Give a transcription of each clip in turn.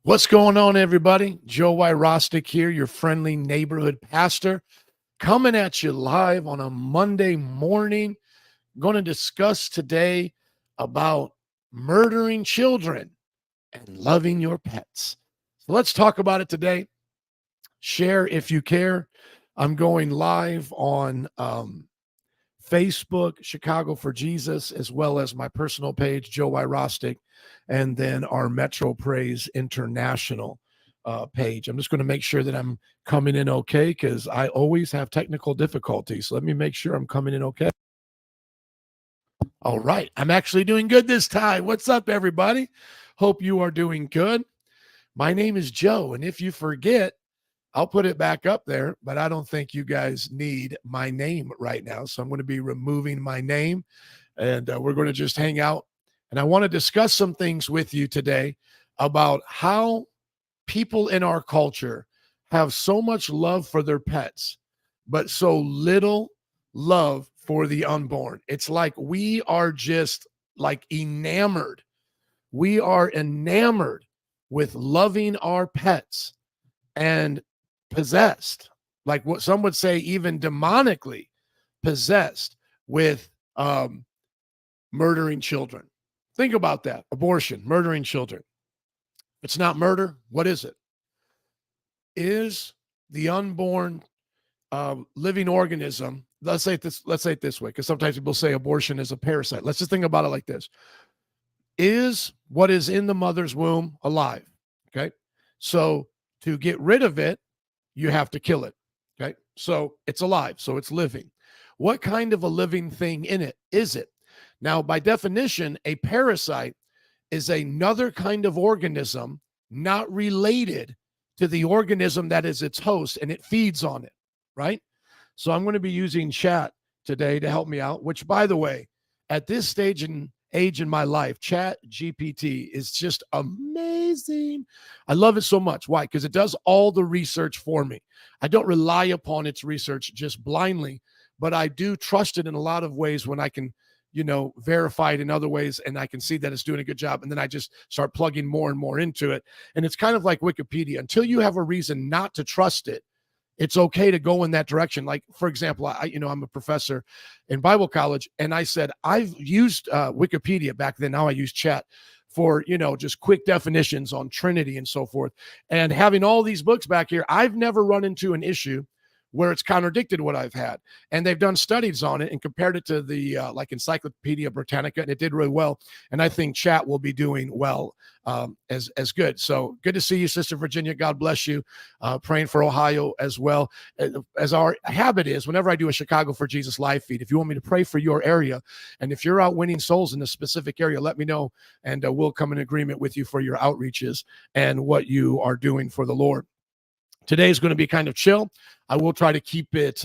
What's going on, everybody? Joe Y. Rostick here, your friendly neighborhood pastor, coming at you live on a Monday morning. I'm going to discuss today about murdering children and loving your pets. So let's talk about it today. Share if you care. I'm going live on Facebook, Chicago for Jesus, as well as my personal page, Joe Y. Rostick, and then our Metro Praise International page. I'm just going to make sure that I'm coming in okay because I always have technical difficulties. So let me make sure I'm coming in okay. All right. I'm actually doing good this time. What's up, everybody? Hope you are doing good. My name is Joe, and if you forget, I'll put it back up there, but I don't think you guys need my name right now. So I'm going to be removing my name, and we're going to just hang out. And I want to discuss some things with you today about how people in our culture have so much love for their pets, but so little love for the unborn. It's like we are just like enamored. We are enamored with loving our pets and possessed, like what some would say, even demonically possessed with murdering children. Think about that. Abortion, murdering children. It's not murder. What is it? Is the unborn living organism? Let's say it this way, because sometimes people say abortion is a parasite. Let's just think about it like this: is what is in the mother's womb alive? Okay, so to get rid of it, you have to kill it. Okay. So it's alive. So it's living. What kind of a living thing in it is it? Now, by definition, a parasite is another kind of organism not related to the organism that is its host, and it feeds on it. Right. So I'm going to be using chat today to help me out, which, by the way, at this stage and age in my life, Chat GPT is just amazing. I love it so much. Why? Because it does all the research for me. I don't rely upon its research just blindly, but I do trust it in a lot of ways when I can, verify it in other ways, and I can see that it's doing a good job. And then I just start plugging more and more into it. And it's kind of like Wikipedia. Until you have a reason not to trust it, it's okay to go in that direction. Like, for example, I'm a professor in Bible college, and I said, I've used Wikipedia back then. Now I use chat for, just quick definitions on Trinity and so forth. And having all these books back here, I've never run into an issue where it's contradicted what I've had. And they've done studies on it and compared it to the like Encyclopedia Britannica, and it did really well. And I think chat will be doing well as good. So good to see you, Sister Virginia. God bless you. Praying for Ohio as well. As our habit is, whenever I do a Chicago for Jesus live feed, if you want me to pray for your area, and if you're out winning souls in a specific area, let me know, and we'll come in agreement with you for your outreaches and what you are doing for the Lord. Today is going to be kind of chill. I will try to keep it,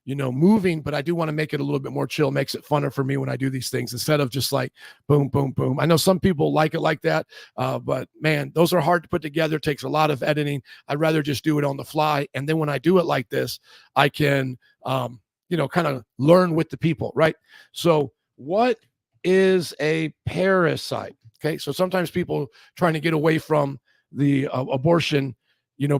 moving, but I do want to make it a little bit more chill. Makes it funner for me when I do these things instead of just like boom, boom, boom. I know some people like it like that, but man, those are hard to put together. It takes a lot of editing. I'd rather just do it on the fly. And then when I do it like this, I can, kind of learn with the people, right? So what is a parasite? Okay, so sometimes people trying to get away from the abortion,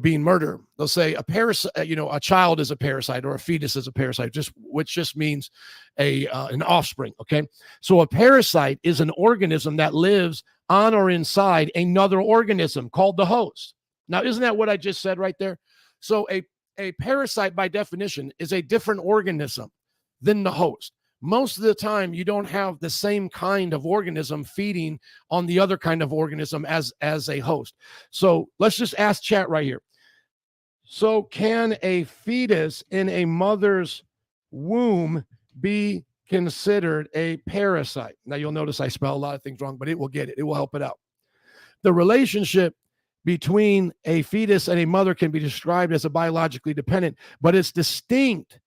being murder. They'll say a parasite, a child is a parasite or a fetus is a parasite, which just means an offspring. Okay. So a parasite is an organism that lives on or inside another organism called the host. Now, isn't that what I just said right there? So a parasite by definition is a different organism than the host. Most of the time, you don't have the same kind of organism feeding on the other kind of organism as a host. So let's just ask chat right here. So can a fetus in a mother's womb be considered a parasite? Now, you'll notice I spell a lot of things wrong, but it will get it. It will help it out. The relationship between a fetus and a mother can be described as a biologically dependent, but it's distinct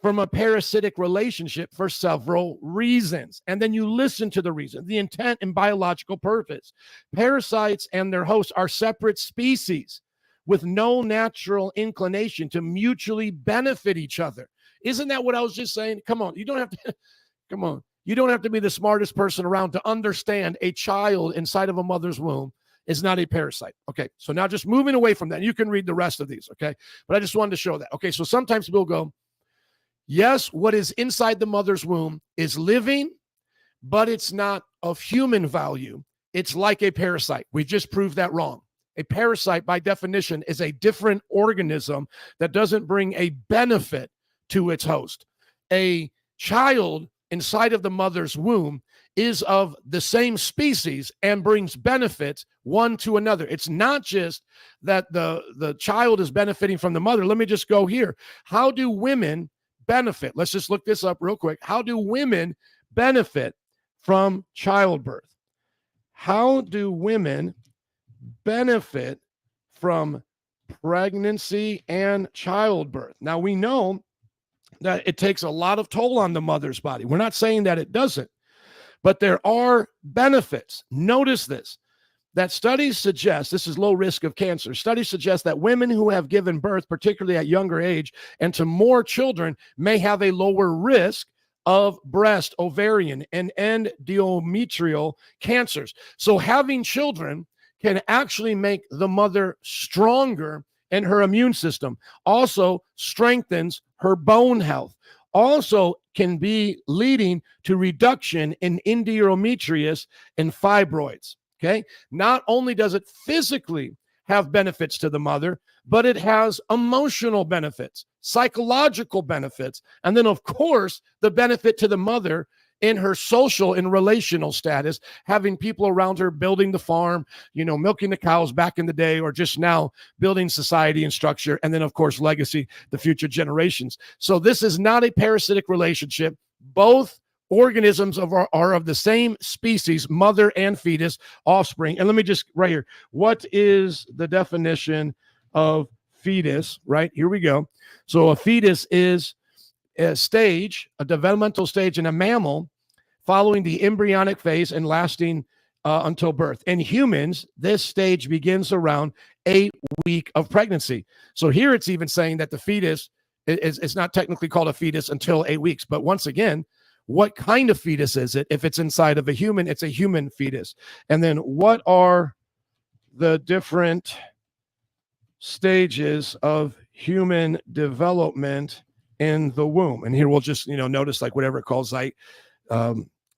from a parasitic relationship for several reasons. And then you listen to the reason, the intent and biological purpose. Parasites and their hosts are separate species with no natural inclination to mutually benefit each other. Isn't that what I was just saying? Come on, you don't have to, come on. You don't have to be the smartest person around to understand a child inside of a mother's womb is not a parasite. Okay, so now just moving away from that, you can read the rest of these, okay? But I just wanted to show that. Okay, so sometimes we'll go, yes, what is inside the mother's womb is living, but it's not of human value. It's like a parasite. We just proved that wrong. A parasite, by definition, is a different organism that doesn't bring a benefit to its host. A child inside of the mother's womb is of the same species and brings benefits one to another. It's not just that the child is benefiting from the mother. Let me just go here. How do women benefit? Let's just look this up real quick. How do women benefit from childbirth? How do women benefit from pregnancy and childbirth? Now, we know that it takes a lot of toll on the mother's body. We're not saying that it doesn't, but there are benefits. Notice this, that studies suggest, this is low risk of cancer. Studies suggest that women who have given birth, particularly at younger age, and to more children, may have a lower risk of breast, ovarian, and endometrial cancers. So having children can actually make the mother stronger in her immune system, also strengthens her bone health, also can be leading to reduction in endometriosis and fibroids. Okay. Not only does it physically have benefits to the mother, but it has emotional benefits, psychological benefits, and then, of course, the benefit to the mother in her social and relational status, having people around her building the farm, milking the cows back in the day, or just now building society and structure, and then, of course, legacy, the future generations. So this is not a parasitic relationship. Both organisms are of the same species, mother and fetus, offspring. And let me just, right here, what is the definition of fetus? Right, here we go. So a fetus is a developmental stage in a mammal following the embryonic phase and lasting until birth. In humans, this stage begins around 8 weeks of pregnancy. So here it's even saying that the fetus is not technically called a fetus until 8 weeks. But once again, what kind of fetus is it? If it's inside of a human, it's a human fetus. And then what are the different stages of human development in the womb? And here we'll just, notice like whatever it calls, like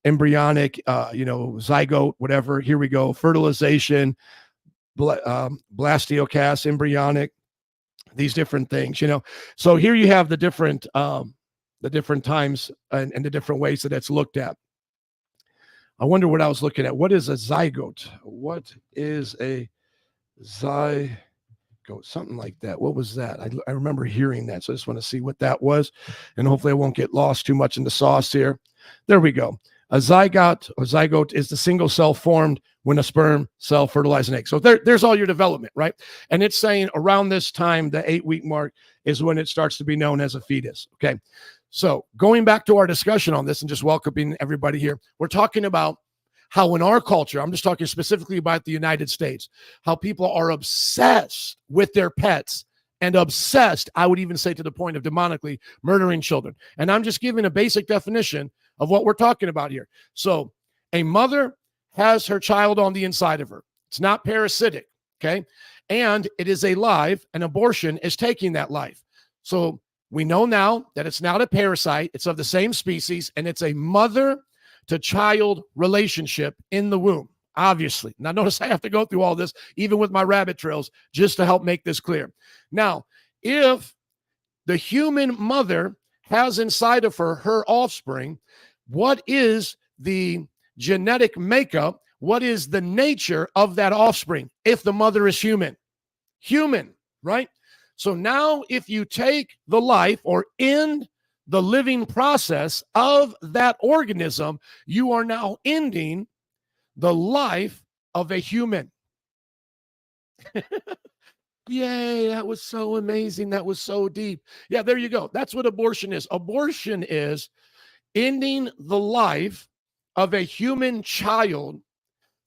embryonic, zygote, whatever. Here we go. Fertilization, blastocyst, embryonic, these different things, So here you have the different times and the different ways that it's looked at. I wonder what I was looking at. What is a zygote? What is a zygote? Something like that. What was that? I remember hearing that. So I just want to see what that was. And hopefully I won't get lost too much in the sauce here. There we go. A zygote is the single cell formed when a sperm cell fertilizes an egg. So there's all your development, right? And it's saying around this time, the 8-week mark is when it starts to be known as a fetus. Okay. So going back to our discussion on this and just welcoming everybody here, we're talking about how in our culture, I'm just talking specifically about the United States, how people are obsessed with their pets and obsessed, I would even say to the point of demonically murdering children. And I'm just giving a basic definition of what we're talking about here. So a mother has her child on the inside of her. It's not parasitic, okay? And it is alive. An abortion is taking that life. So we know now that it's not a parasite. It's of the same species, and it's a mother to child relationship in the womb, obviously. Now, notice I have to go through all this, even with my rabbit trails, just to help make this clear. Now, if the human mother has inside of her offspring, what is the genetic makeup? What is the nature of that offspring if the mother is human? Human, right? So now if you take the life or end the living process of that organism, you are now ending the life of a human. Yay, that was so amazing. That was so deep. Yeah, there you go. That's what abortion is. Abortion is ending the life of a human child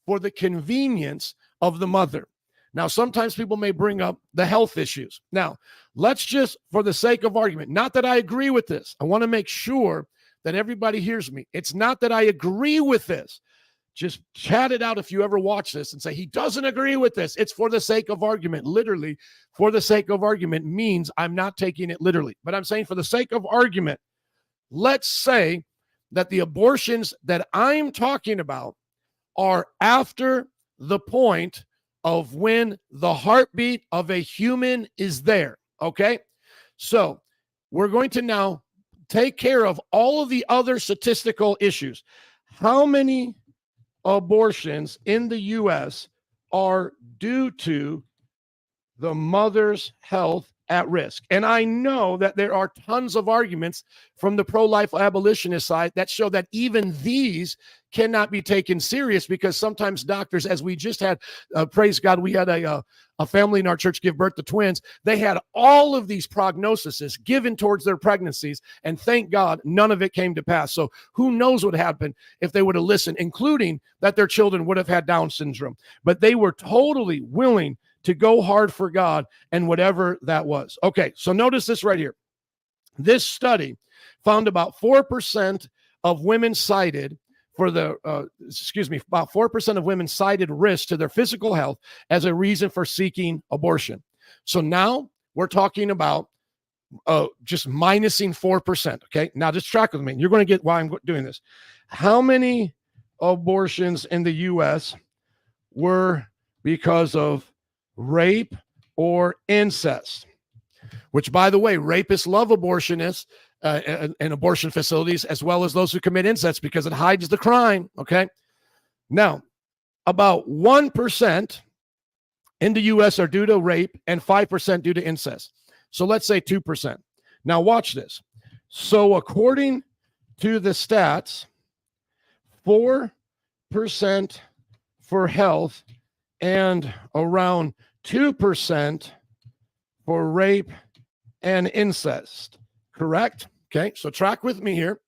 for the convenience of the mother. Now, sometimes people may bring up the health issues. Now, let's just, for the sake of argument, not that I agree with this. I want to make sure that everybody hears me. It's not that I agree with this. Just chat it out if you ever watch this and say, he doesn't agree with this. It's for the sake of argument. Literally, for the sake of argument means I'm not taking it literally. But I'm saying for the sake of argument, let's say that the abortions that I'm talking about are after the point of when the heartbeat of a human is there. Okay? So we're going to now take care of all of the other statistical issues. How many abortions in the U.S. are due to the mother's health at risk? And I know that there are tons of arguments from the pro-life abolitionist side that show that even these cannot be taken serious, because sometimes doctors, as we just had, praise God, we had a family in our church give birth to twins. They had all of these prognoses given towards their pregnancies, and thank God none of it came to pass. So who knows what happened if they would have listened, including that their children would have had Down syndrome. But they were totally willing to go hard for God and whatever that was. Okay, so notice this right here. This study found about 4% of women cited about 4% of women cited risk to their physical health as a reason for seeking abortion. So now we're talking about just minusing 4%. Okay, now just track with me. You're going to get why I'm doing this. How many abortions in the U.S. were because of rape or incest? Which, by the way, rapists love abortionists and abortion facilities, as well as those who commit incest, because it hides the crime. Okay. Now, about 1% in the U.S. are due to rape and 5% due to incest. So let's say 2%. Now watch this. So according to the stats, 4% for health and around 2% for rape and incest. Correct? Okay, so track with me here.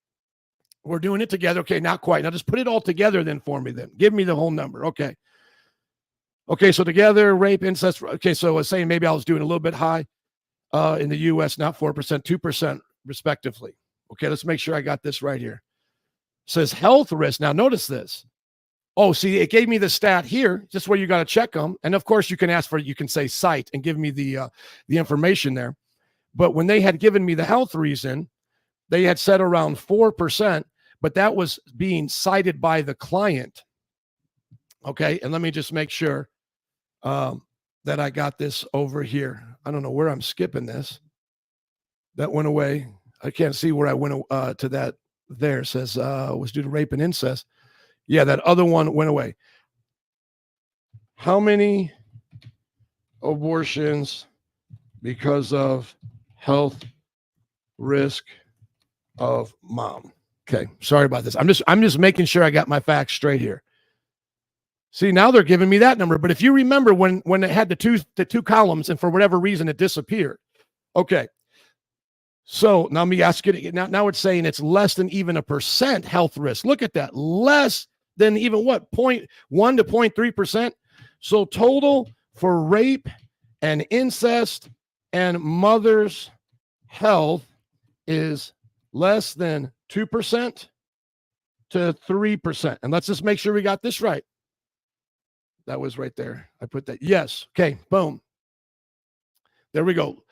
We're doing it together. Okay, not quite. Now just put it all together then for me then. Give me the whole number. Okay. Okay, so together, rape, incest. Okay, so I was saying maybe I was doing a little bit high in the U.S., not 4%, 2% respectively. Okay, let's make sure I got this right here. It says health risk. Now notice this. Oh, see, it gave me the stat here, just where you got to check them. And of course, you can ask for, you can say cite and give me the information there. But when they had given me the health reason, they had said around 4%, but that was being cited by the client. Okay, and let me just make sure that I got this over here. I don't know where I'm skipping this. That went away. I can't see where I went to that there. It says was due to rape and incest. Yeah, that other one went away. How many abortions because of health risk of mom? Okay, sorry about this. I'm just making sure I got my facts straight here. See, now they're giving me that number. But if you remember when it had the two columns and for whatever reason it disappeared. Okay. So now let me ask you, now it's saying it's less than even a percent health risk. Look at that. Less than even what? 0.1 to 0.3%. So total for rape and incest and mother's health is less than 2% to 3%. And let's just make sure we got this right. That was right there. I put that. Yes. Okay. Boom. There we go.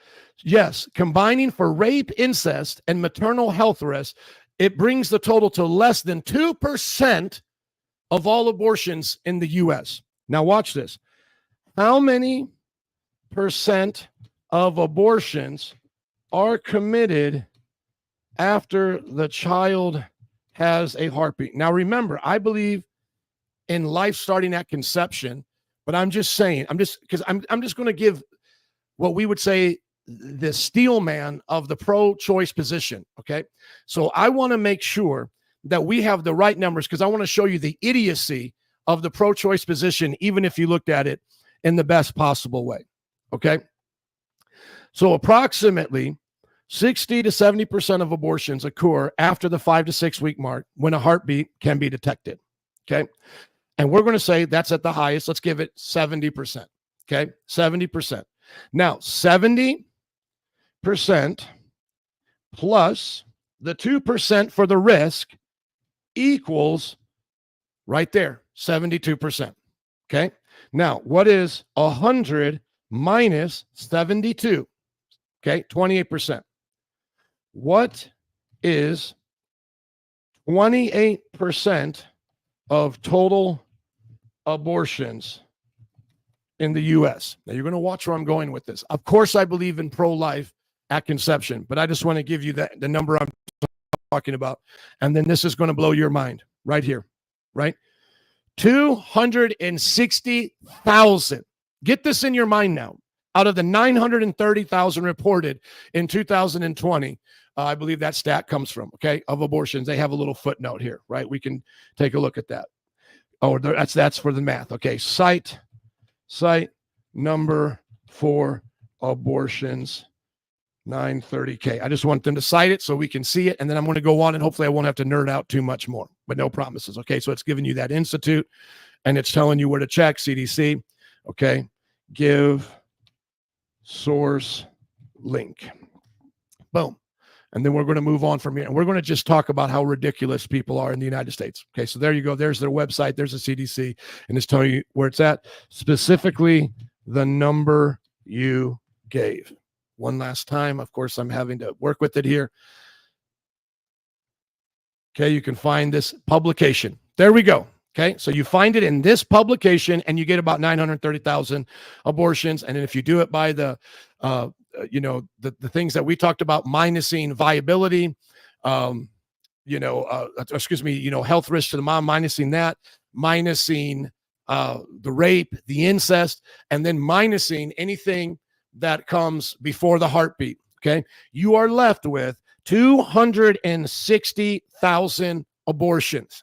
Yes. Combining for rape, incest, and maternal health risk, it brings the total to less than 2% of all abortions in the U.S. Now watch this. How many percent of abortions are committed after the child has a heartbeat? Now remember, I believe in life starting at conception, but I'm just saying, I'm just going to give what we would say the steel man of the pro-choice position. Okay. So I want to make sure that we have the right numbers, because I want to show you the idiocy of the pro-choice position, even if you looked at it in the best possible way. Okay. So approximately 60 to 70% of abortions occur after the 5 to 6 week mark when a heartbeat can be detected. Okay. And we're going to say that's at the highest. Let's give it 70%. Okay. 70%. Now, 70% plus the 2% for the risk equals Right there, 72%. Okay. Now, what is 100 minus 72? Okay, 28%. What is 28% of total abortions in the U.S.? Now, you're going to watch where I'm going with this. Of course, I believe in pro-life at conception, but I just want to give you the number I'm talking about. And then this is going to blow your mind right here, right? 260,000. Get this in your mind now. Out of the 930,000 reported in 2020, I believe that stat comes from, okay, of abortions. They have a little footnote here, right? We can take a look at that. Oh, that's for the math. Okay, site number for abortions, 930K. I just want them to cite it so we can see it, and then I'm going to go on, and hopefully I won't have to nerd out too much more, but no promises. Okay, so it's giving you that institute, and it's telling you where to check, CDC. Okay, give source link. Boom. And then we're going to move on from here, and we're going to just talk about how ridiculous people are in the United States. Okay, so there you go. There's their website. There's the CDC, and it's telling you where it's at, specifically the number you gave. One last time. Of course, I'm having to work with it here. Okay, you can find this publication. There we go. Okay, so you find it in this publication, and you get about 930,000 abortions. And then if you do it by the the things that we talked about, minusing viability, health risk to the mom, minusing that, minusing the rape, the incest, and then minusing anything that comes before the heartbeat. Okay, you are left with 260,000 abortions.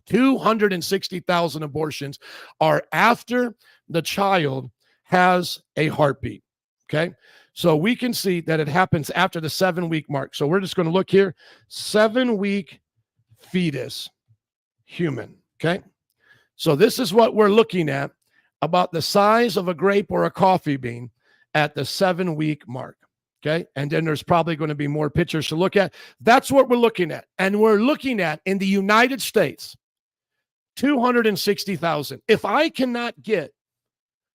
260,000 abortions are after the child has a heartbeat. Okay, so we can see that it happens after the 7-week mark. So we're just going to look here, 7-week fetus, human. Okay, so this is what we're looking at, about the size of a grape or a coffee bean at the 7-week mark. Okay, and then there's probably going to be more pictures to look at. That's what we're looking at, and we're looking at in the United States, 260,000. If I cannot get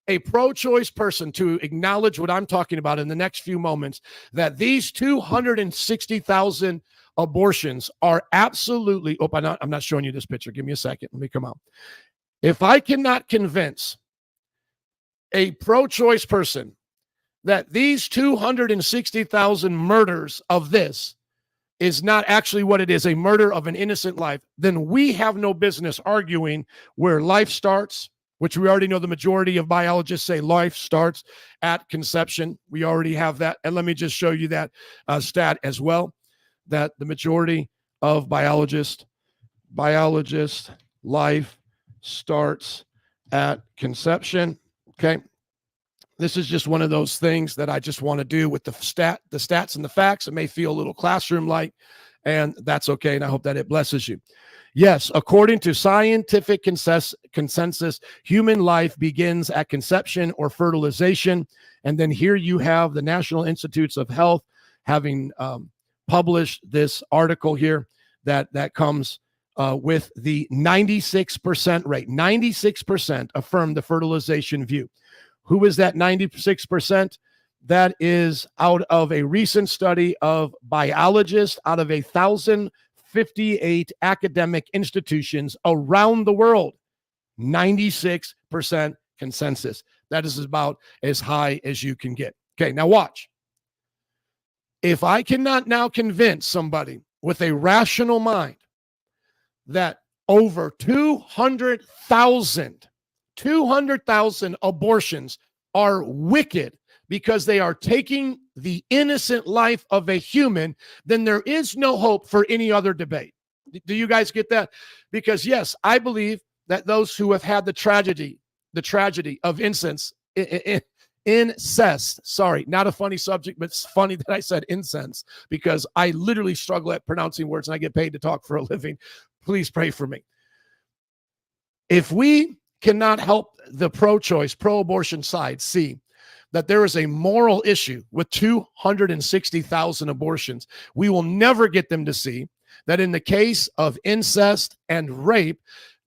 a pro-choice person to acknowledge what I'm talking about in the next few moments, that these 260,000 abortions are absolutely, I'm not showing you this picture. Give me a second. Let me come out. If I cannot convince a pro-choice person that these 260,000 murders of this is not actually what it is, a murder of an innocent life, then we have no business arguing where life starts, which we already know the majority of biologists say life starts at conception. We already have that. And let me just show you that stat as well, that the majority of biologists, life starts at conception. Okay. This is just one of those things that I just want to do with the stats and the facts. It may feel a little classroom-like, and that's okay, and I hope that it blesses you. Yes, according to scientific consensus, human life begins at conception or fertilization. And then here you have the National Institutes of Health having published this article here that comes with the 96% rate. 96% affirm the fertilization view. Who is that 96%? That is out of a recent study of biologists out of 1,058 academic institutions around the world. 96% consensus. That is about as high as you can get. Okay, now watch. If I cannot now convince somebody with a rational mind that over 200,000 abortions are wicked because they are taking the innocent life of a human, then there is no hope for any other debate. Do you guys get that? Because yes, I believe that those who have had the tragedy of incest, sorry, not a funny subject, but it's funny that I said incense, because I literally struggle at pronouncing words and I get paid to talk for a living. Please pray for me. If we cannot help the pro-choice, pro-abortion side see that there is a moral issue with 260,000 abortions, we will never get them to see that in the case of incest and rape,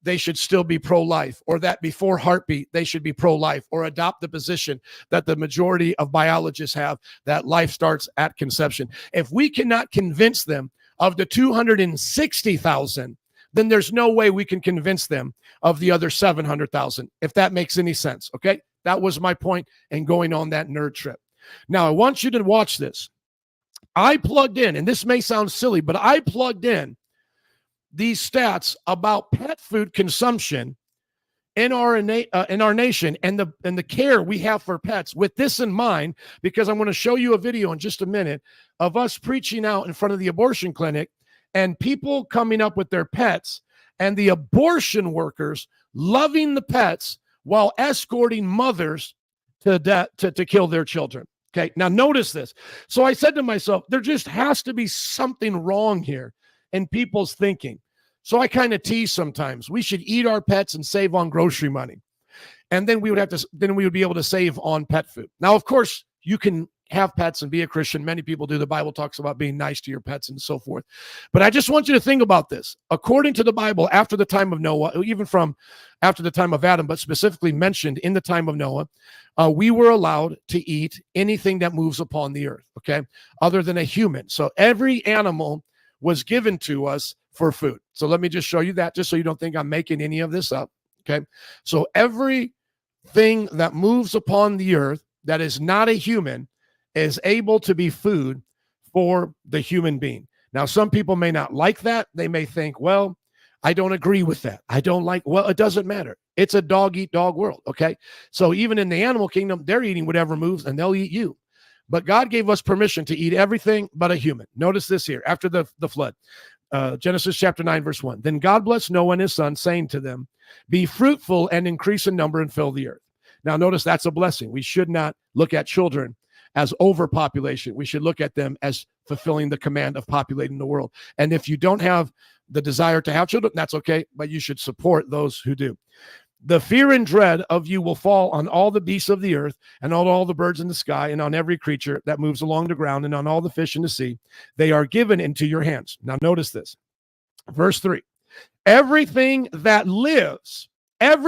they should still be pro-life, or that before heartbeat, they should be pro-life, or adopt the position that the majority of biologists have, that life starts at conception. If we cannot convince them of the 260,000, then there's no way we can convince them of the other 700,000, if that makes any sense, okay? That was my point in going on that nerd trip. Now, I want you to watch this. I plugged in, and this may sound silly, but I plugged in these stats about pet food consumption in our nation, and the care we have for pets, with this in mind, because I'm going to show you a video in just a minute of us preaching out in front of the abortion clinic and people coming up with their pets, and the abortion workers loving the pets while escorting mothers to death to kill their children. Okay, now notice this. So I said to myself, there just has to be something wrong here in people's thinking. So I kind of tease sometimes. We should eat our pets and save on grocery money. And then we would be able to save on pet food. Now, of course, you can have pets and be a Christian. Many people do. The Bible talks about being nice to your pets and so forth. But I just want you to think about this. According to the Bible, after the time of Noah, even from after the time of Adam, but specifically mentioned in the time of Noah, we were allowed to eat anything that moves upon the earth, okay, other than a human. So every animal was given to us for food. So let me just show you that, just so you don't think I'm making any of this up, okay? So everything that moves upon the earth that is not a human is able to be food for the human being. Now, some people may not like that. They may think, well, I don't agree with that. I don't like, well, it doesn't matter. It's a dog-eat-dog world, okay? So even in the animal kingdom, they're eating whatever moves, and they'll eat you. But God gave us permission to eat everything but a human. Notice this here, after the flood. Genesis chapter 9, verse 1. Then God blessed Noah and his son, saying to them, be fruitful and increase in number and fill the earth. Now, notice that's a blessing. We should not look at children as overpopulation. We should look at them as fulfilling the command of populating the world. And if you don't have the desire to have children, that's okay, but you should support those who do. The fear and dread of you will fall on all the beasts of the earth, and on all the birds in the sky, and on every creature that moves along the ground, and on all the fish in the sea. They are given into your hands. Now notice this. Verse 3. Everything that lives and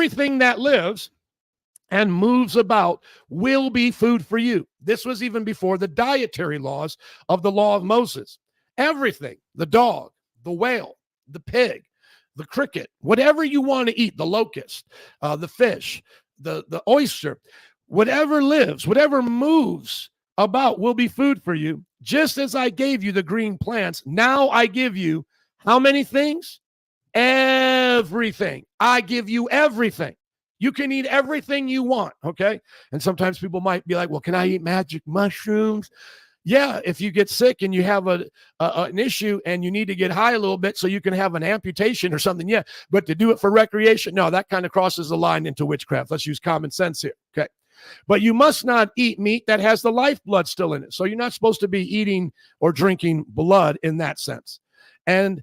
moves about will be food for you. This was even before the dietary laws of the law of Moses. Everything, the dog, the whale, the pig, the cricket, whatever you want to eat, the locust, the fish, the oyster, whatever lives, whatever moves about will be food for you. Just as I gave you the green plants, now I give you how many things? Everything. I give you everything. You can eat everything you want, okay? And sometimes people might be like, well, can I eat magic mushrooms? Yeah, if you get sick and you have an issue and you need to get high a little bit so you can have an amputation or something, yeah. But to do it for recreation, no, that kind of crosses the line into witchcraft. Let's use common sense here, okay? But you must not eat meat that has the lifeblood still in it. So you're not supposed to be eating or drinking blood in that sense. And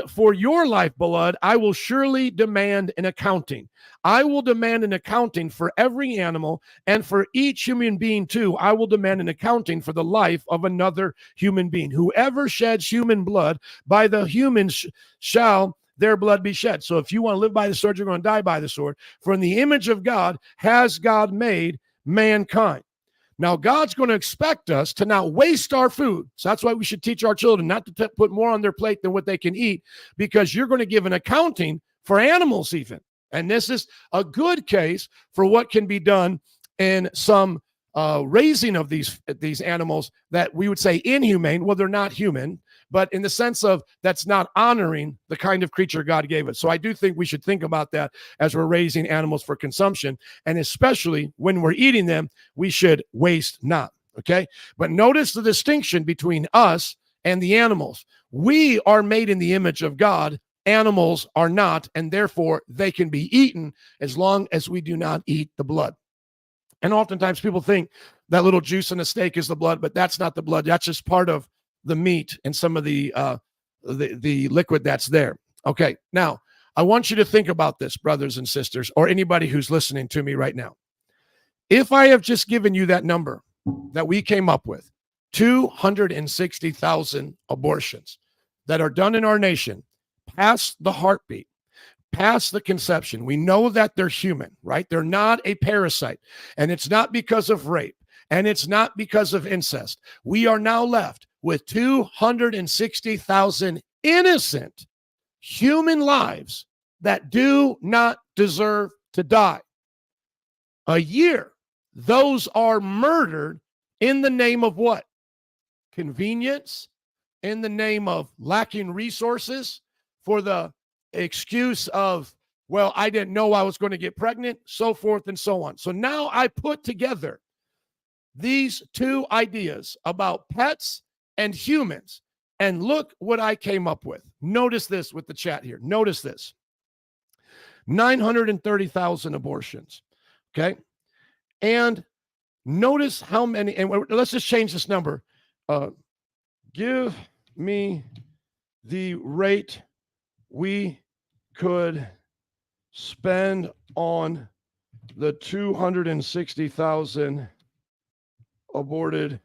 for your lifeblood, I will surely demand an accounting. I will demand an accounting for every animal, and for each human being too. I will demand an accounting for the life of another human being. Whoever sheds human blood, by the humans shall their blood be shed. So if you want to live by the sword, you're going to die by the sword. For in the image of God has God made mankind. Now, God's going to expect us to not waste our food. So that's why we should teach our children not to put more on their plate than what they can eat, because you're going to give an accounting for animals even. And this is a good case for what can be done in some raising of these animals that we would say inhumane. Well, they're not human, but in the sense of that's not honoring the kind of creature God gave us. So I do think we should think about that as we're raising animals for consumption. And especially when we're eating them, we should waste not. Okay. But notice the distinction between us and the animals. We are made in the image of God. Animals are not, and therefore they can be eaten as long as we do not eat the blood. And oftentimes people think that little juice in a steak is the blood, but that's not the blood. That's just part of the meat and some of the liquid that's there. Okay, now I want you to think about this, brothers and sisters, or anybody who's listening to me right now. If I have just given you that number that we came up with, 260,000 abortions that are done in our nation, past the heartbeat, past the conception. We know that they're human, right? They're not a parasite, and it's not because of rape, and it's not because of incest. We are now left with 260,000 innocent human lives that do not deserve to die. A year, those are murdered in the name of what? Convenience, in the name of lacking resources, for the excuse of, well, I didn't know I was going to get pregnant, so forth and so on. So now I put together these two ideas about pets and humans, and look what I came up with. Notice this with the chat here. Notice this. 930,000 abortions. Okay. And notice how many, and let's just change this number. Give me the rate we could spend on the 260,000 aborted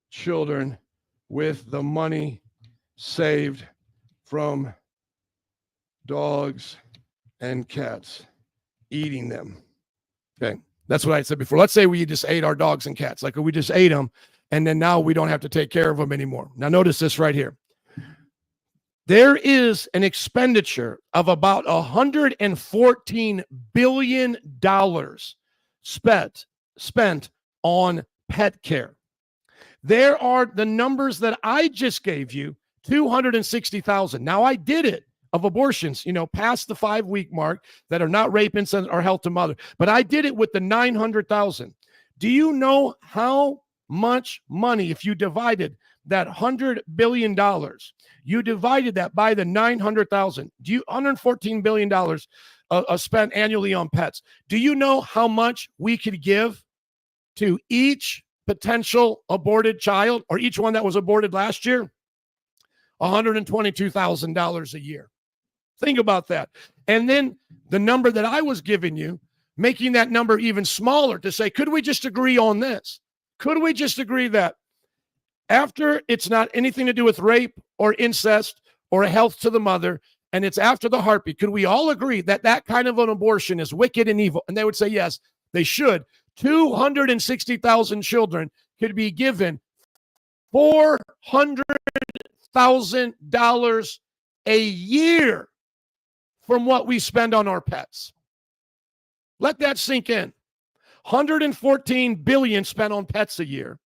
children with the money saved from dogs and cats eating them. Okay. That's what I said before. Let's say we just ate our dogs and cats, like we just ate them, and then now we don't have to take care of them anymore. Now notice this right here. There is an expenditure of about $114 billion spent on pet care. There are the numbers that I just gave you, 260,000. Now I did it of abortions, past the 5-week mark that are not rape, incest, or health to mother. But I did it with the 900,000. Do you know how much money, if you divided that $100 billion, you divided that by the 900,000, $114 billion spent annually on pets. Do you know how much we could give to each potential aborted child, or each one that was aborted last year? $122,000 a year. Think about that. And then the number that I was giving you, making that number even smaller to say, could we just agree on this? Could we just agree that after it's not anything to do with rape or incest or a health to the mother, and it's after the heartbeat, could we all agree that that kind of an abortion is wicked and evil? And they would say, yes, they should. 260,000 children could be given $400,000 a year from what we spend on our pets. Let that sink in. 114 billion spent on pets a year.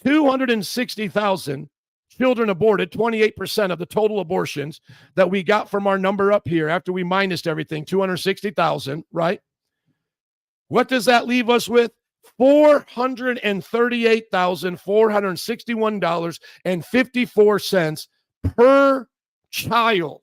260,000 children aborted, 28% of the total abortions that we got from our number up here after we minused everything, 260,000, right? What does that leave us with? $438,461.54 per child.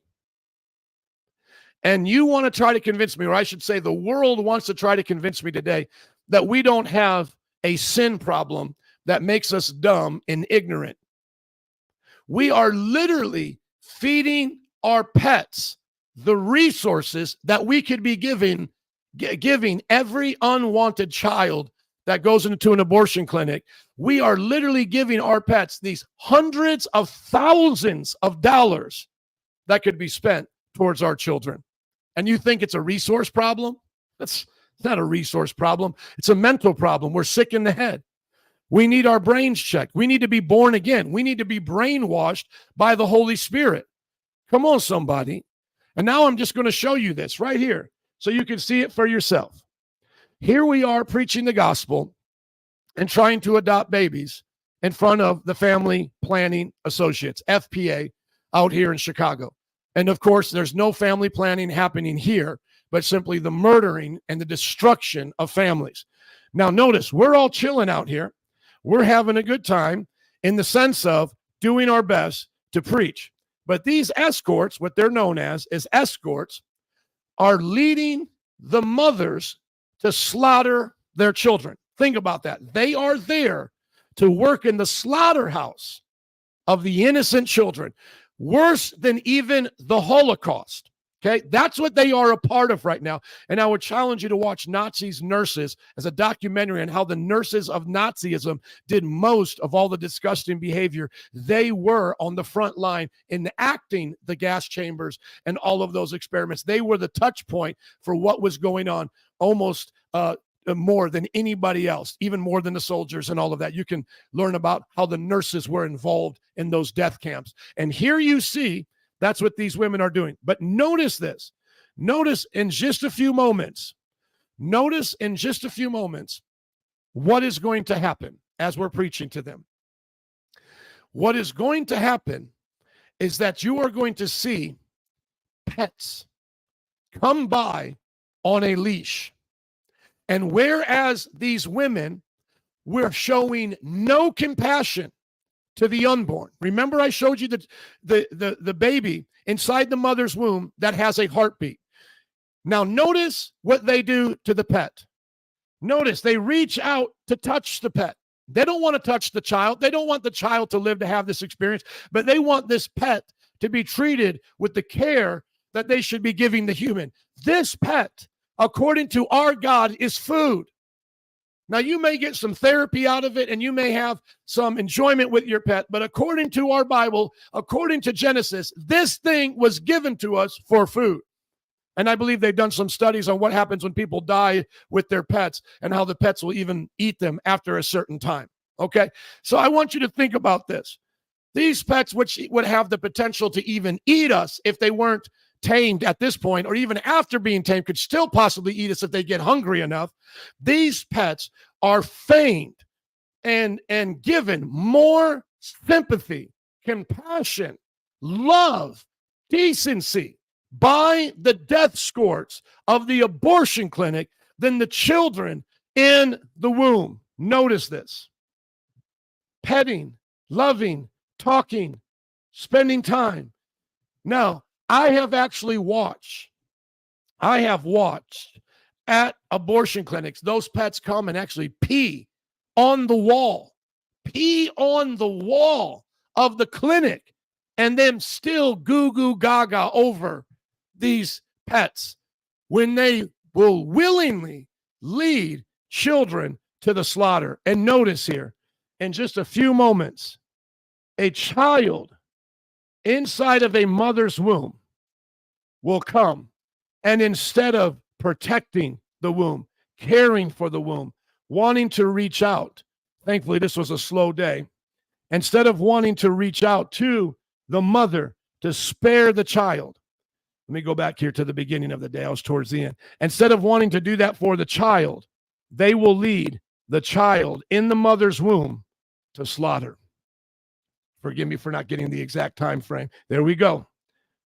And you want to try to convince me, or I should say the world wants to try to convince me today, that we don't have a sin problem that makes us dumb and ignorant. We are literally feeding our pets the resources that we could be giving every unwanted child that goes into an abortion clinic. We are literally giving our pets these hundreds of thousands of dollars that could be spent towards our children. And you think it's a resource problem? It's not a resource problem. It's a mental problem. We're sick in the head. We need our brains checked. We need to be born again. We need to be brainwashed by the Holy Spirit. Come on, somebody. And now I'm just going to show you this right here so you can see it for yourself. Here we are preaching the gospel and trying to adopt babies in front of the Family Planning Associates, FPA, out here in Chicago. And of course, there's no family planning happening here, but simply the murdering and the destruction of families. Now, notice, we're all chilling out here. We're having a good time in the sense of doing our best to preach. But these escorts, what they're known as is escorts, are leading the mothers to slaughter their children. Think about that. They are there to work in the slaughterhouse of the innocent children. Worse than even the Holocaust. Okay, that's what they are a part of right now. And I would challenge you to watch Nazis' Nurses as a documentary on how the nurses of Nazism did most of all the disgusting behavior. They were on the front line enacting the gas chambers and all of those experiments. They were the touch point for what was going on almost more than anybody else, even more than the soldiers and all of that. You can learn about how the nurses were involved in those death camps. And here you see that's what these women are doing. But notice this. Notice in just a few moments, what is going to happen as we're preaching to them. What is going to happen is that you are going to see pets come by on a leash. And whereas these women were showing no compassion to the unborn. Remember, I showed you the baby inside the mother's womb that has a heartbeat. Now, notice what they do to the pet. Notice they reach out to touch the pet. They don't want to touch the child. They don't want the child to live to have this experience, but they want this pet to be treated with the care that they should be giving the human. This pet, according to our God, is food. Now, you may get some therapy out of it and you may have some enjoyment with your pet, but according to our Bible, according to Genesis, this thing was given to us for food. And I believe they've done some studies on what happens when people die with their pets and how the pets will even eat them after a certain time. Okay? So I want you to think about this. These pets, which would have the potential to even eat us if they weren't tamed at this point, or even after being tamed, could still possibly eat us if they get hungry enough. These pets are feigned and given more sympathy, compassion, love, decency by the death scores of the abortion clinic than the children in the womb. Notice this. Petting, loving, talking, spending time. Now, I have watched at abortion clinics, those pets come and actually pee on the wall of the clinic, and then still goo goo gaga over these pets when they will willingly lead children to the slaughter. And notice here, in just a few moments, a child inside of a mother's womb will come, and instead of protecting the womb, caring for the womb, wanting to reach out, thankfully this was a slow day, instead of wanting to reach out to the mother to spare the child. Let me go back here to the beginning of the day. I was towards the end. Instead of wanting to do that for the child, they will lead the child in the mother's womb to slaughter. Forgive me for not getting the exact time frame. There we go.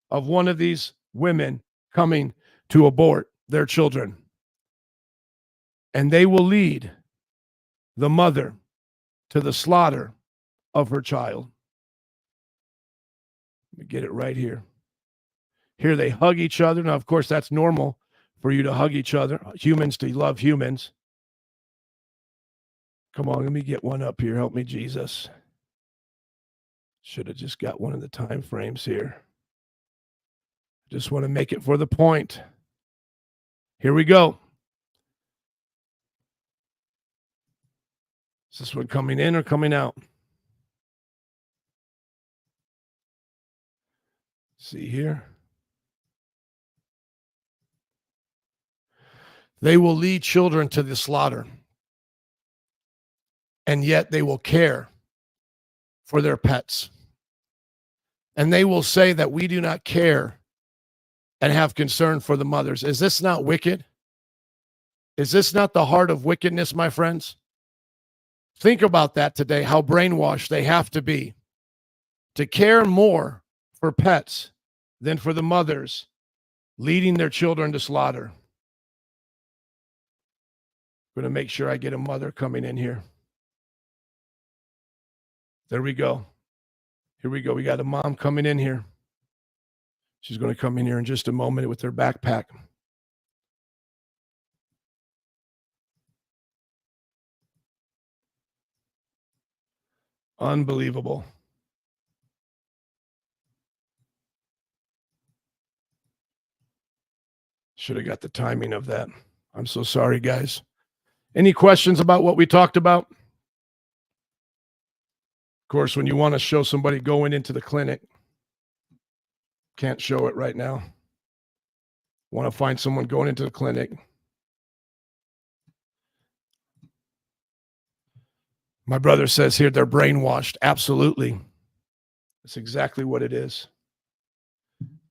Of one of these women coming to abort their children. And they will lead the mother to the slaughter of her child. Let me get it right here. Here they hug each other. Now, of course, that's normal for you to hug each other. Humans to love humans. Come on, let me get one up here. Help me, Jesus. Should have just got one of the time frames here. Just want to make it for the point. Here we go. Is this one coming in or coming out? See here. They will lead children to the slaughter, and yet they will care for their pets. And they will say that we do not care and have concern for the mothers. Is this not wicked? Is this not the heart of wickedness, my friends? Think about that today, how brainwashed they have to be to care more for pets than for the mothers leading their children to slaughter. I'm going to make sure I get a mother coming in here. There we go. Here we go. We got a mom coming in here. She's going to come in here in just a moment with her backpack. Unbelievable. Should have got the timing of that. I'm so sorry, guys. Any questions about what we talked about? Of course, when you want to show somebody going into the clinic, can't show it right now. Want to find someone going into the clinic. My brother says here they're brainwashed. Absolutely. That's exactly what it is.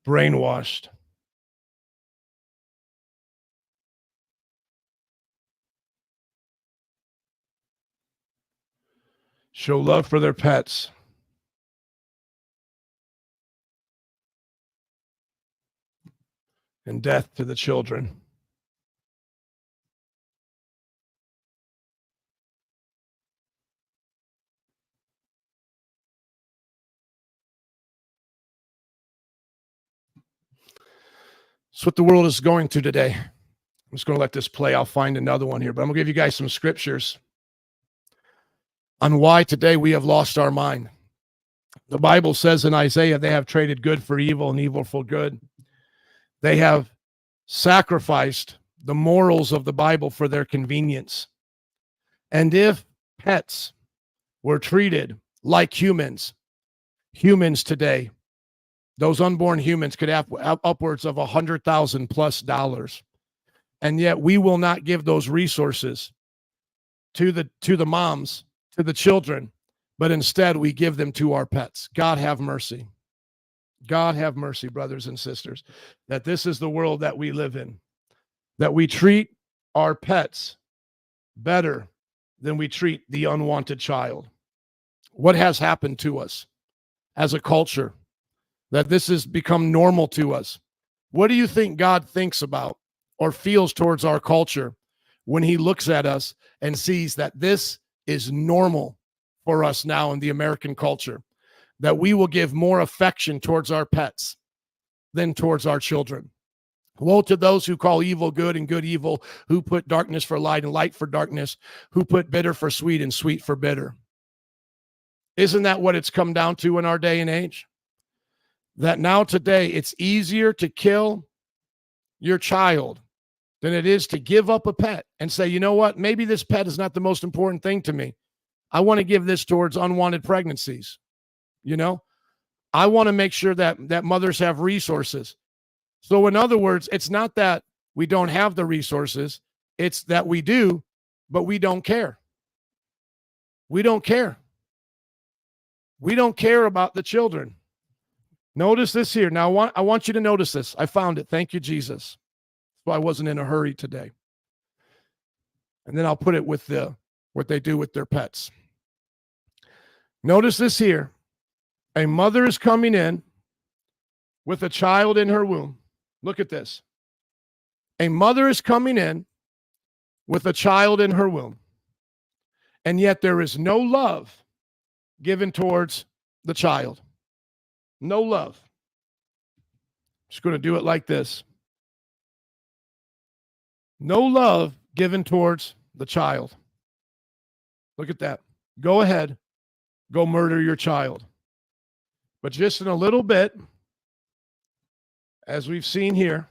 Brainwashed. Show love for their pets. And death to the children. That's what the world is going through today. I'm just going to let this play. I'll find another one here, but I'm going to give you guys some scriptures on why today we have lost our mind. The Bible says in Isaiah, they have traded good for evil and evil for good. They have sacrificed the morals of the Bible for their convenience. And if pets were treated like humans today, those unborn humans could have upwards of $100,000+. And yet we will not give those resources to the moms, to the children, but instead we give them to our pets. God have mercy. God have mercy, brothers and sisters, that this is the world that we live in, that we treat our pets better than we treat the unwanted child. What has happened to us as a culture that this has become normal to us? What do you think God thinks about or feels towards our culture when he looks at us and sees that this is normal for us now in the American culture, that we will give more affection towards our pets than towards our children? Woe to those who call evil good and good evil, who put darkness for light and light for darkness, who put bitter for sweet and sweet for bitter. Isn't that what it's come down to in our day and age? That now today it's easier to kill your child than it is to give up a pet and say, you know what, maybe this pet is not the most important thing to me. I want to give this towards unwanted pregnancies. You know, I want to make sure that mothers have resources. So in other words, it's not that we don't have the resources, it's that we do, but we don't care. We don't care. We don't care about the children. Notice this here. Now, I want you to notice this. I found it. Thank you, Jesus. So I wasn't in a hurry today. And then I'll put it with what they do with their pets. Notice this here. A mother is coming in with a child in her womb. Look at this. A mother is coming in with a child in her womb. And yet there is no love given towards the child. No love. Just going to do it like this. No love given towards the child. Look at that. Go ahead. Go murder your child. But just in a little bit, as we've seen here,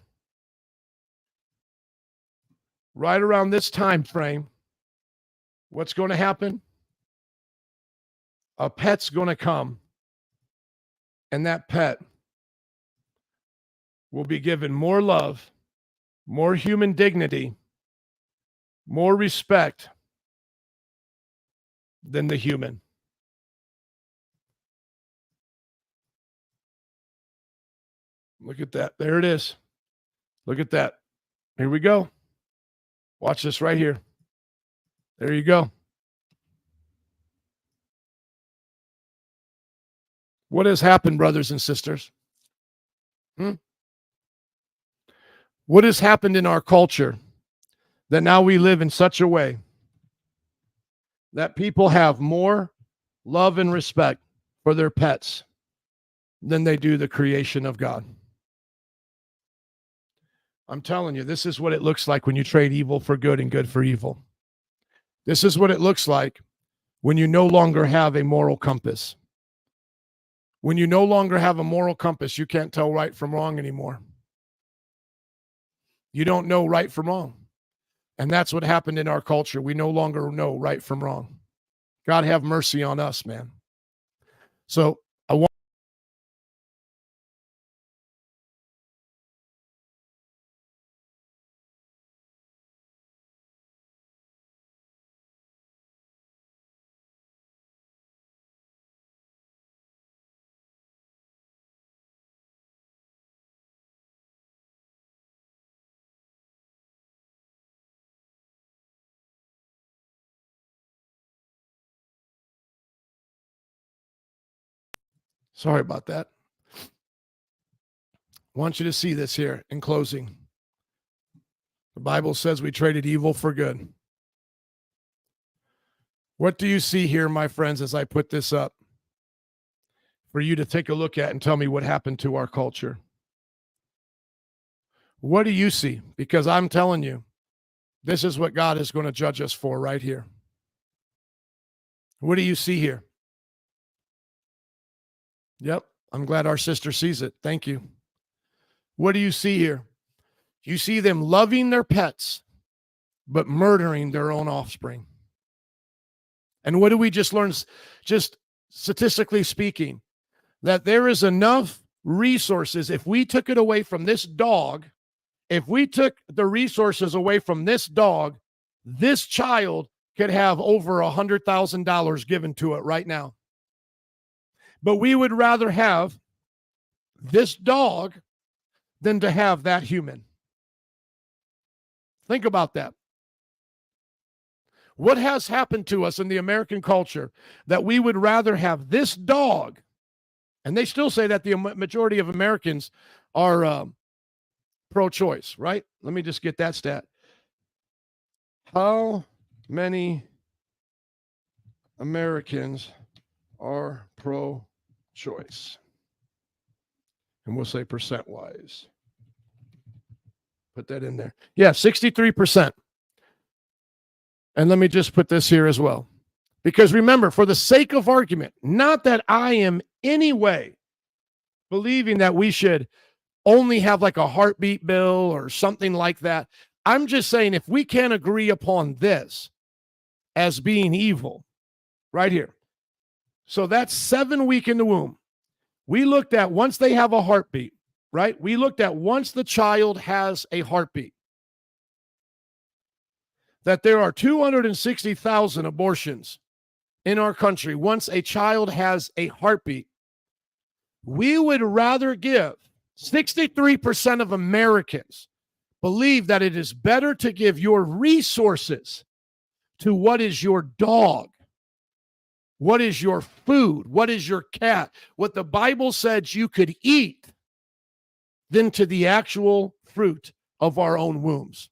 right around this time frame, what's going to happen? A pet's going to come, and that pet will be given more love, more human dignity, more respect than the human. Look at that. There it is. Look at that. Here we go. Watch this right here. There you go. What has happened, brothers and sisters? What has happened in our culture that now we live in such a way that people have more love and respect for their pets than they do the creation of God? I'm telling you, this is what it looks like when you trade evil for good and good for evil. This is what it looks like when you no longer have a moral compass. When you no longer have a moral compass, you can't tell right from wrong anymore. You don't know right from wrong. And that's what happened in our culture. We no longer know right from wrong. God have mercy on us, man. So I want. Sorry about that. I want you to see this here in closing. The Bible says we traded evil for good. What do you see here, my friends, as I put this up for you to take a look at and tell me what happened to our culture? What do you see? Because I'm telling you, this is what God is going to judge us for right here. What do you see here? Yep, I'm glad our sister sees it. Thank you. What do you see here? You see them loving their pets, but murdering their own offspring. And what do we just learn? Just statistically speaking, that there is enough resources. If we took it away from this dog, if we took the resources away from this dog, this child could have over $100,000 given to it right now. But we would rather have this dog than to have that human. Think about that. What has happened to us in the American culture that we would rather have this dog, and they still say that the majority of Americans are pro-choice, right? Let me just get that stat. How many Americans are pro-choice? And we'll say percent-wise. Put that in there. Yeah, 63%. And let me just put this here as well. Because remember, for the sake of argument, not that I am any way believing that we should only have like a heartbeat bill or something like that. I'm just saying if we can't agree upon this as being evil, right here. So that's 7 weeks in the womb. We looked at once they have a heartbeat, right? We looked at once the child has a heartbeat, that there are 260,000 abortions in our country once a child has a heartbeat. We would rather give 63% of Americans believe that it is better to give your resources to what is your dog, what is your food, what is your cat, what the Bible said you could eat, than to the actual fruit of our own wombs.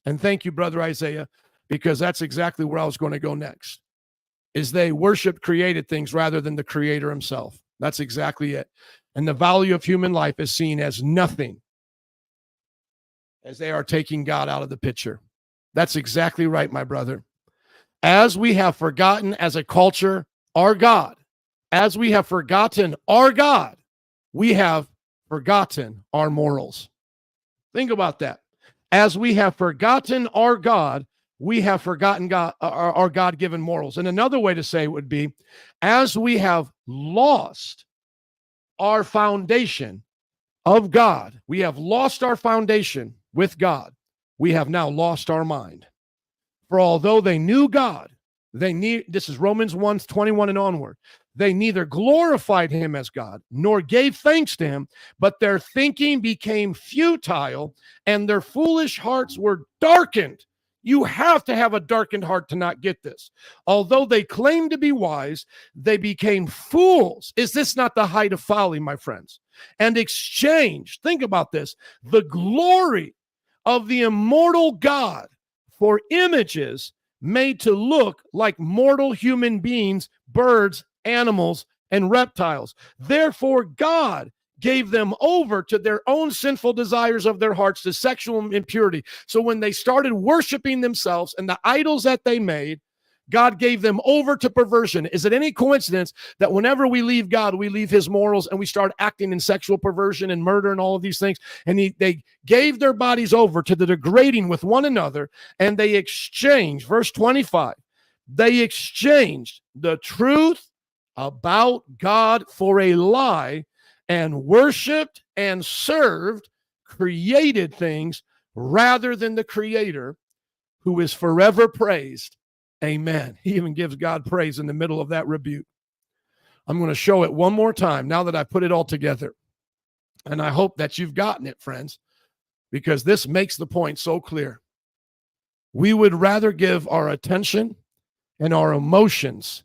And thank you, Brother Isaiah, because that's exactly where I was going to go next, is they worship created things rather than the Creator himself. That's exactly it. And the value of human life is seen as nothing as they are taking God out of the picture. That's exactly right, my brother. As we have forgotten as a culture our God, as we have forgotten our God, we have forgotten our morals. Think about that. As we have forgotten our God, we have forgotten God, our God-given morals. And another way to say it would be, as we have lost our foundation of God, we have lost our foundation with God, we have now lost our mind. For although they knew God, this is Romans 1:21 and onward, they neither glorified him as God nor gave thanks to him, but their thinking became futile and their foolish hearts were darkened. You have to have a darkened heart to not get this. Although they claimed to be wise, they became fools. Is this not the height of folly, my friends? And exchanged, think about this, the glory of the immortal God for images made to look like mortal human beings, birds, animals, and reptiles. Therefore, God gave them over to their own sinful desires of their hearts, to sexual impurity. So when they started worshiping themselves and the idols that they made, God gave them over to perversion. Is it any coincidence that whenever we leave God, we leave his morals and we start acting in sexual perversion and murder and all of these things? And they gave their bodies over to the degrading with one another, and they exchanged, verse 25, they exchanged the truth about God for a lie and worshiped and served created things rather than the Creator, who is forever praised. Amen. He even gives God praise in the middle of that rebuke. I'm going to show it one more time now that I put it all together. And I hope that you've gotten it, friends, because this makes the point so clear. We would rather give our attention and our emotions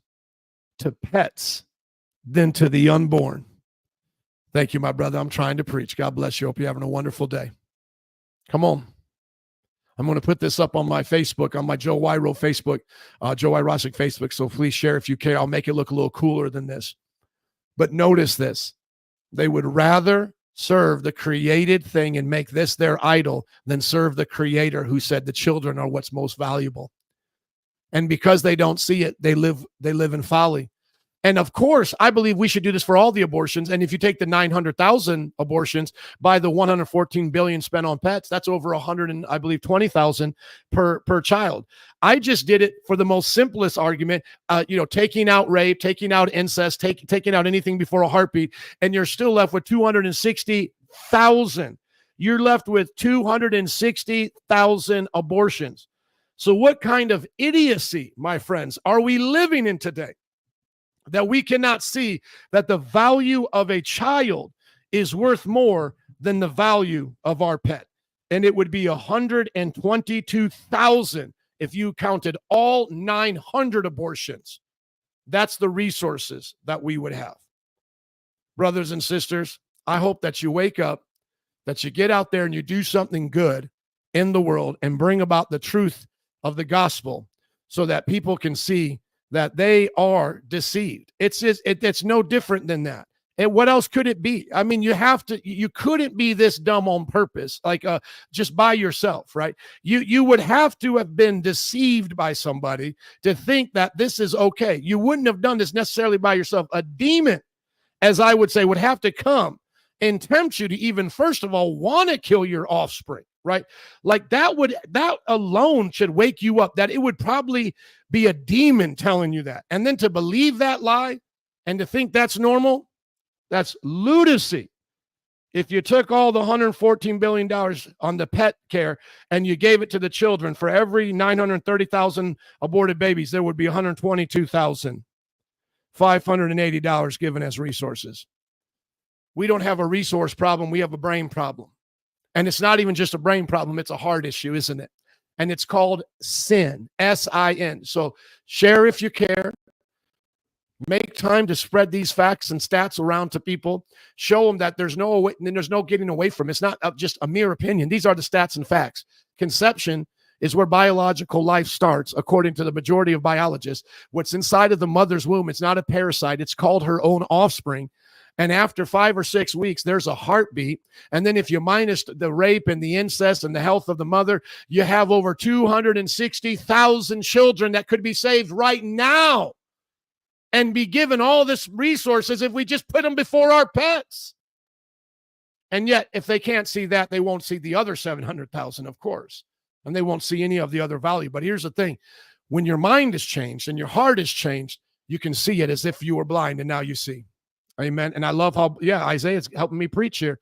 to pets than to the unborn. Thank you, my brother. I'm trying to preach. God bless you. Hope you're having a wonderful day. Come on. I'm going to put this up on my Facebook, on my Joe Wyro Facebook, Joe Irosic Facebook. So please share if you care. I'll make it look a little cooler than this. But notice this. They would rather serve the created thing and make this their idol than serve the Creator, who said the children are what's most valuable. And because they don't see it, they live in folly. And of course, I believe we should do this for all the abortions. And if you take the 900,000 abortions by the 114 billion spent on pets, that's over 100 and I believe 20,000 per child. I just did it for the most simplest argument, taking out rape, taking out incest, taking out anything before a heartbeat, and you're still left with 260,000. You're left with 260,000 abortions. So what kind of idiocy, my friends, are we living in today? That we cannot see that the value of a child is worth more than the value of our pet. And it would be 122,000 if you counted all 900 abortions. That's the resources that we would have. Brothers and sisters, I hope that you wake up, that you get out there and you do something good in the world and bring about the truth of the gospel so that people can see that they are deceived. It's no different than that. And what else could it be? I mean, you couldn't be this dumb on purpose, like just by yourself, right? You would have to have been deceived by somebody to think that this is okay. You wouldn't have done this necessarily by yourself. A demon, as I would say, would have to come and tempt you to even, first of all, want to kill your offspring, right? Like that alone should wake you up, that it would probably be a demon telling you that. And then to believe that lie and to think that's normal, that's lunacy. If you took all the $114 billion on the pet care and you gave it to the children, for every 930,000 aborted babies, there would be $122,580 given as resources. We don't have a resource problem. We have a brain problem. And it's not even just a brain problem. It's a heart issue, isn't it? And it's called sin, S-I-N. So share if you care. Make time to spread these facts and stats around to people. Show them that there's no getting away from it. It's not just a mere opinion. These are the stats and facts. Conception is where biological life starts, according to the majority of biologists. What's inside of the mother's womb, it's not a parasite. It's called her own offspring. And after 5 or 6 weeks, there's a heartbeat. And then if you minus the rape and the incest and the health of the mother, you have over 260,000 children that could be saved right now and be given all this resources if we just put them before our pets. And yet, if they can't see that, they won't see the other 700,000, of course. And they won't see any of the other value. But here's the thing. When your mind is changed and your heart is changed, you can see it as if you were blind and now you see. Amen. And I love how, Isaiah's helping me preach here,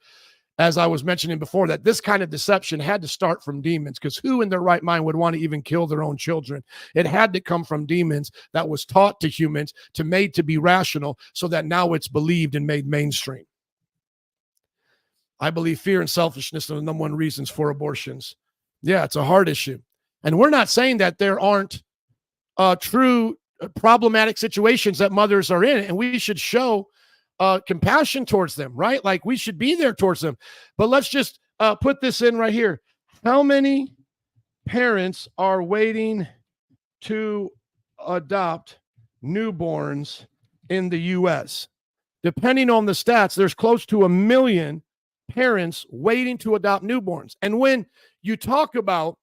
as I was mentioning before, that this kind of deception had to start from demons, because who in their right mind would want to even kill their own children? It had to come from demons that was taught to humans, made to be rational, so that now it's believed and made mainstream. I believe fear and selfishness are the number one reasons for abortions. Yeah, it's a heart issue. And we're not saying that there aren't true problematic situations that mothers are in, and we should show compassion towards them, right? Like we should be there towards them. But let's just put this in right here. How many parents are waiting to adopt newborns in the U.S.? Depending on the stats, there's close to 1 million parents waiting to adopt newborns. And when you talk about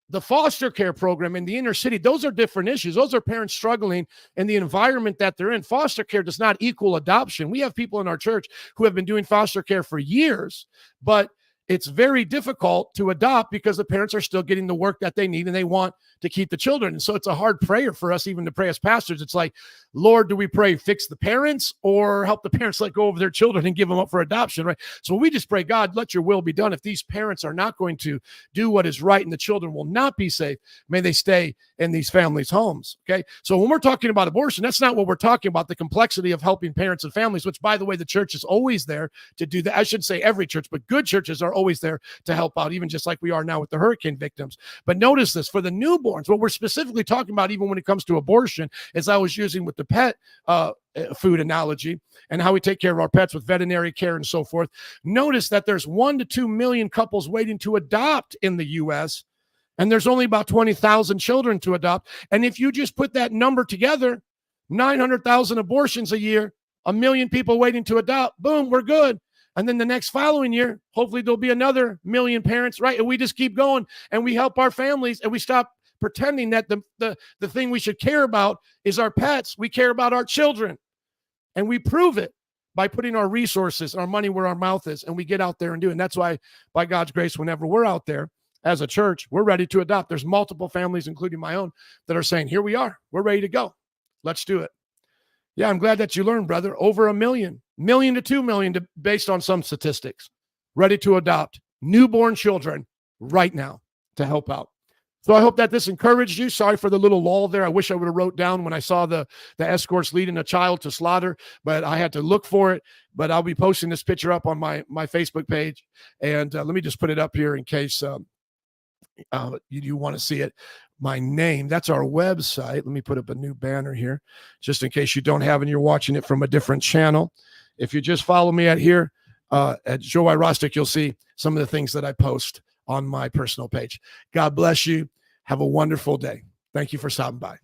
The foster care program in the inner city, those are different issues. Those are parents struggling in the environment that they're in. Foster care does not equal adoption. We have people in our church who have been doing foster care for years, but it's very difficult to adopt because the parents are still getting the work that they need and they want to keep the children. And so it's a hard prayer for us even to pray as pastors. It's like, Lord, do we pray fix the parents or help the parents let go of their children and give them up for adoption, right? So we just pray, God, let your will be done. If these parents are not going to do what is right and the children will not be safe, may they stay in these families' homes, okay? So when we're talking about abortion, that's not what we're talking about, the complexity of helping parents and families, which, by the way, the church is always there to do that. I shouldn't say every church, but good churches are always there to help out, even just like we are now with the hurricane victims. But notice this, for the newborns, what we're specifically talking about, even when it comes to abortion, as I was using with the pet food analogy and how we take care of our pets with veterinary care and so forth. Notice that there's 1 to 2 million couples waiting to adopt in the U.S., and there's only about 20,000 children to adopt. And if you just put that number together, 900,000 abortions a year, 1 million people waiting to adopt, boom, we're good. And then the next following year, hopefully there'll be another 1 million parents, right? And we just keep going and we help our families and we stop pretending that the thing we should care about is our pets. We care about our children. And we prove it by putting our resources, our money where our mouth is, and we get out there and do it. And that's why, by God's grace, whenever we're out there as a church, we're ready to adopt. There's multiple families, including my own, that are saying, here we are. We're ready to go. Let's do it. Yeah, I'm glad that you learned, brother. Over 1 million to 2 million, based on some statistics, ready to adopt newborn children right now to help out. So I hope that this encouraged you. Sorry for the little lull there. I wish I would have wrote down when I saw the escorts leading a child to slaughter, but I had to look for it. But I'll be posting this picture up on my Facebook page. And let me just put it up here in case you want to see it. My name, that's our website. Let me put up a new banner here, just in case you don't have and you're watching it from a different channel. If you just follow me at here, at Joe I. Rostick, you'll see some of the things that I post on my personal page. God bless you. Have a wonderful day. Thank you for stopping by.